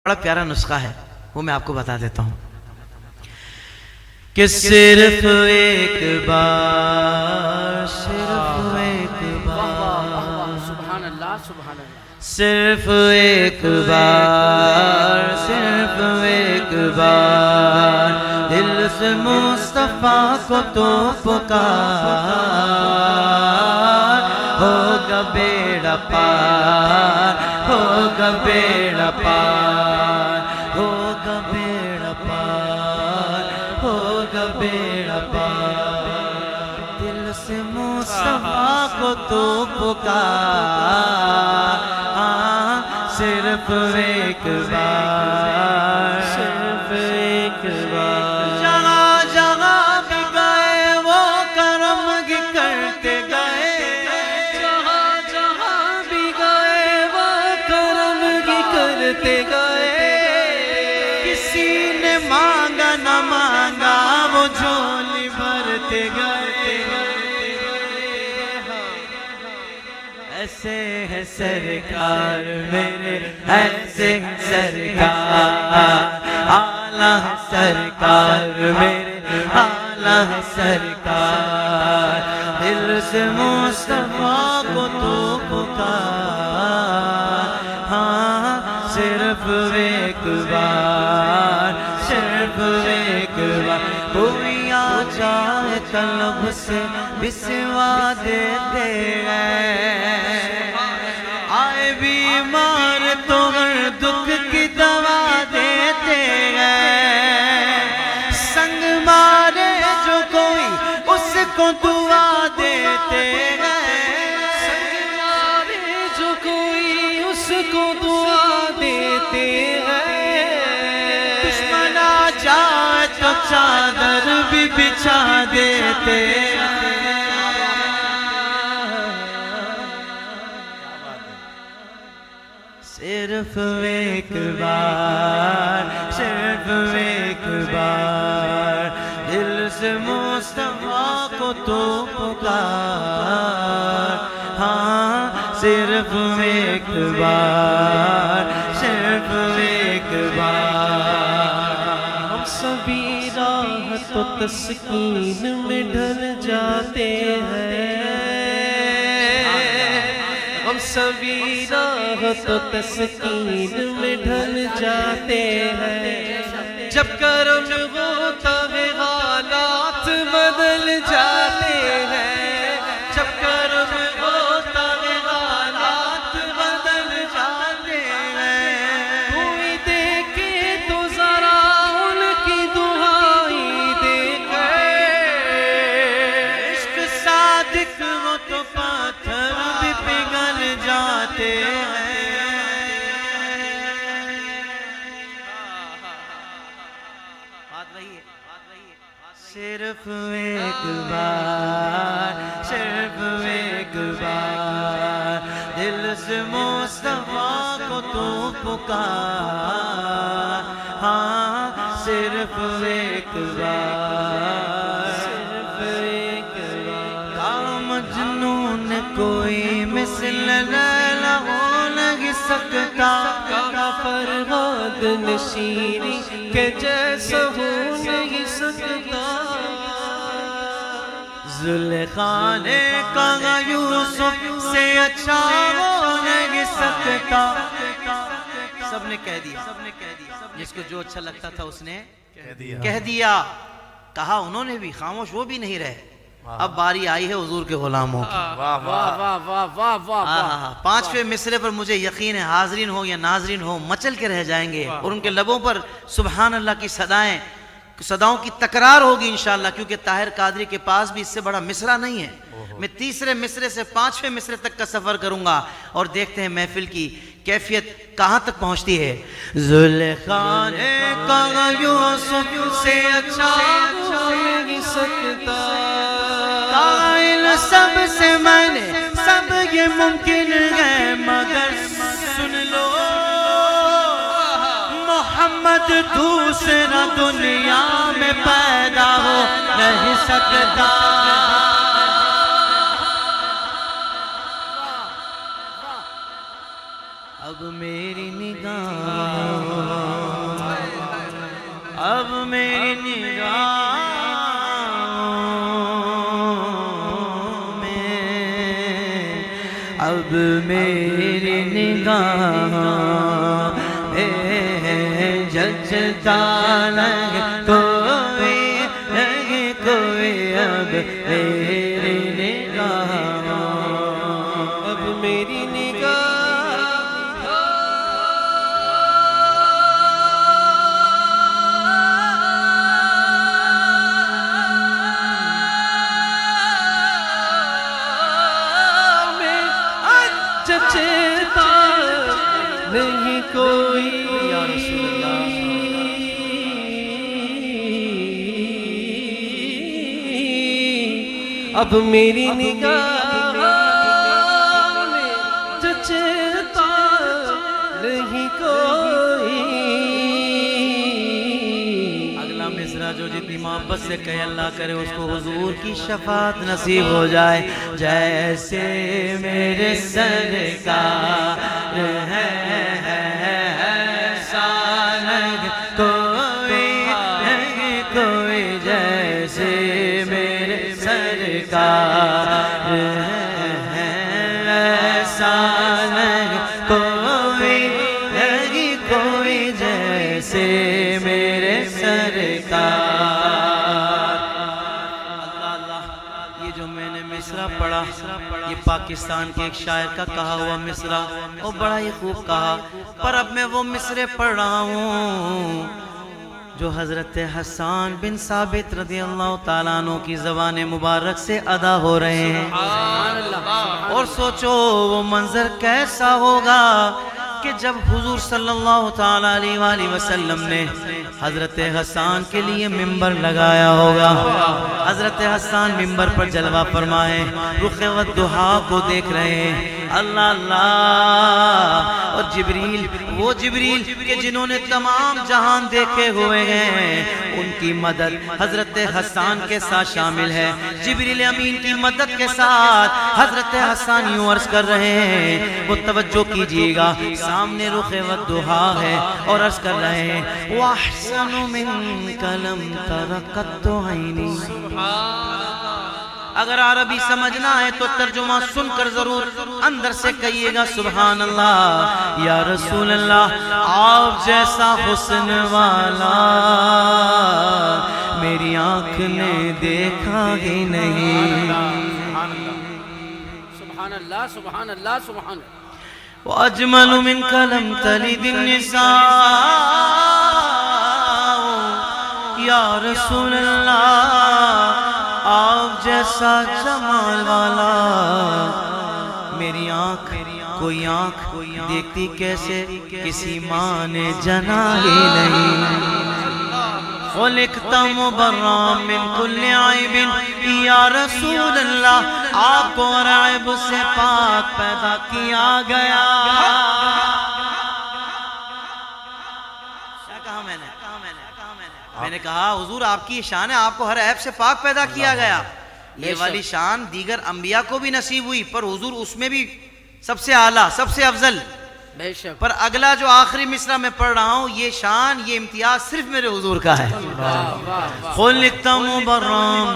بڑا پیارا نسخہ ہے، وہ میں آپ کو بتا دیتا ہوں کہ صرف ایک بار، صرف ایک بار، سبحان اللہ سبحان اللہ، صرف ایک بار، صرف ایک بار دل سے مصطفیٰ کو تو پکار، ہوگا بیڑا پار، ہوگا بیڑا پار، ہوگا بیڑا پار، ہوگا بیڑا پار، دل سے مصطفیٰ کو تو پکار، صرف ایک بار، صرف ایک بار، جہاں جہاں بھی گئے وہ کرم ہی کرتے گئے، جہاں جہاں بھی گئے وہ کرم ہی کرتے گئے، کسی نے مانگا نہ مانگا وہ جھولی بھرتے گئے، ایسے ہے سرکار میرے، ایسے ہے سرکار، اعلیٰ ہے سرکار میرے، اعلیٰ ہے سرکار، دل سے مصطفیٰ کو تو پکار، صرف ایک بار، صرف ایک بار، کوئی آ جائے طلب سے بھی سوا دیتے ہیں، آئے بیمار تو ہر دکھ کی دوا دیتے ہیں، سنگ مارے جو کوئی اس کو دعا دیتے ہیں، سنگ مارے جو کوئی اس کو دعا دیتے ہیں، دشمن آ جائے تو چادر بھی بچھا دیتے ہیں، صرف ایک بار، صرف ایک بار دل سے مصطفیٰ کو تو پکار، صرف ایک بار، صرف ایک بار، ہم سبھی راہ تو تسکین میں ڈھل جاتے ہیں، ہم سبھی راہ تو تسکین میں ڈھل جاتے ہیں، جب کرم ہوتا ہے حالات بدل جاتے ہیں، جب کرم ہوتا ہے حالات بدل جاتے ہیں، کوئی دیکھے تو ذرا ان کی دعائی دیکھے، عشق صادق ہو تو پتھر بھی پگھل جاتے ہیں، بات وہی ہے، صرف ایک بار، صرف ایک بار دل سے مصطفیٰ کو تو پکار، صرف ایک بار، صرف ایک بار، کا مجنون کوئی مثل لیلا ہو نہیں سکتا، کا فرہاد نشینی کے جیسا ہو نہیں سکتا، زلیخا نے کہا یوسف سے اچھا ہو نہیں سکتا، سب نے کہہ دیا، جس کو جو اچھا لگتا تھا اس نے کہہ دیا، کہا انہوں نے بھی، خاموش وہ بھی نہیں رہے، اب باری آئی ہے حضور کے غلاموں کی، واہ واہ واہ واہ واہ، پانچویں مصرے پر مجھے یقین ہے حاضرین ہو یا ناظرین ہو مچل کے رہ جائیں گے، اور ان کے لبوں پر سبحان اللہ کی صداؤں کی تکرار ہوگی انشاءاللہ، کیونکہ طاہر قادری کے پاس بھی اس سے بڑا مصرع نہیں ہے، میں تیسرے مصرے سے پانچویں مصرے تک کا سفر کروں گا، اور دیکھتے ہیں محفل کی کیفیت کہاں تک پہنچتی ہے، زلیخا نے کہا یوسف سے اچھا ہو نہیں سکتا، قائل سب سے میں نے سب یہ ممکن ہے، مگر سن لو محمد دوسرا دنیا میں پیدا ہو نہیں سکتا، اب میری نگاہ نگاہوں اے جچتا لگے کوئی لگے کوئی اب میری نگاہوں اب میری نگاہ چچتا نہیں کوئی یا رسول اللہ اب میری نگاہ میں چچتا نہیں کوئی اگلا مصرع جو جتنی محبت سے کہے اللہ کرے اس کو حضور کی شفاعت نصیب ہو جائے جیسے میرے سرکار ہے ایسا لگے کوئی جیسے میرے سرکار ہے ایسا لگے کوئی جیسے میرے سرکار اللہ اللہ یہ جو میں نے مصرع پڑھا یہ پاکستان کے ایک شاعر کا کہا ہوا مصرع اور بڑا ہی خوب کہا پر اب میں وہ مصرع پڑھ رہا ہوں جو حضرت حسان بن ثابت رضی اللہ تعالیٰ عنہ کی زبان مبارک سے ادا ہو رہے ہیں اور سوچو وہ منظر کیسا ہوگا کہ جب حضور صلی اللہ تعالیٰ علیہ وآلہ وسلم نے حضرت حسان کے لیے ممبر لگایا ہوگا حضرت حسان ممبر پر جلوہ فرمائے رخ والضحا کو دیکھ رہے ہیں اللہ اللہ اور جبریل وہ جبریل کہ جنہوں نے تمام جہان دیکھے ہوئے ہیں ان کی مدد حضرت حسان کے ساتھ شامل ہے جبریل امین کی مدد کے ساتھ حضرت حسان یوں عرض کر رہے ہیں وہ توجہ کیجئے گا سامنے رخ والضحا ہے اور عرض کر رہے ہیں وَأَحْسَنُ مِنْكَ لَمْ تَرَ قَطُّ عَيْنِي اگر عربی سمجھنا ہے تو ترجمہ سن کر ضرور اندر سے کہیے گا سبحان اللہ یا رسول اللہ آپ جیسا حسن والا میری آنکھ نے دیکھا ہی نہیں سبحان اللہ سبحان اللہ سبحان اللہ وَأَجْمَلُ مِنْكَ لَمْ تَلِدِ النِّسَاءُ یا رسول اللہ آپ جیسا جمال والا میری آنکھ کوئی آنکھ دیکھتی کیسے کسی ماں نے جنا ہی نہیں خلقت مبرا من کل عیب یا رسول اللہ آپ کو عیب سے پاک پیدا کیا گیا میں نے کہا حضور آپ کی شان ہے آپ کو ہر عیب سے پاک پیدا کیا گیا یہ والی شان دیگر انبیاء کو بھی نصیب ہوئی پر حضور اس میں بھی سب سے اعلیٰ سب سے افضل بے شک پر اگلا جو آخری مصرع میں پڑھ رہا ہوں یہ شان یہ امتیاز صرف میرے حضور کا ہے خلقت مبرا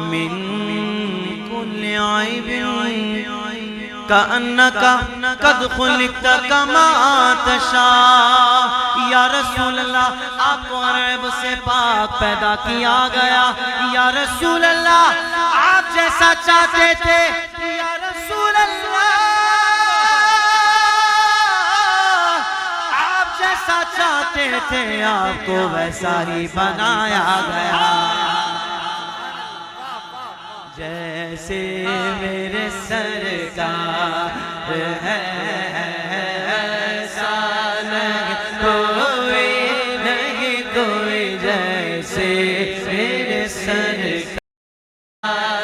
من کل عیب کأنک قد خلقت کما تشاء یا رسول اللہ آپ کو عیب سے پاک پیدا کیا گیا یا رسول اللہ آپ جیسا چاہتے تھے یا رسول اللہ آپ جیسا چاہتے تھے آپ کو ویسا ہی بنایا گیا جیسے میرے سرکار ہے ایسا نہیں کوئی جیسے میرے سرکار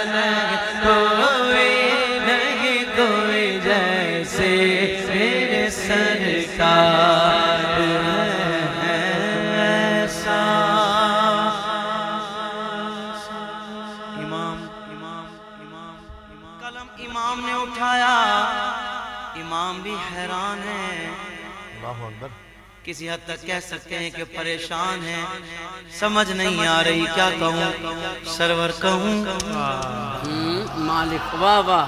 نہیں کوئی جیسے میرے سرکار ایسا قلم امام نے اٹھایا امام بھی حیران ہے کسی حد تک کہہ سکتے ہیں کہ پریشان ہے سمجھ نہیں آ رہی کیا کہوں سرور کہوں مالک واہ واہ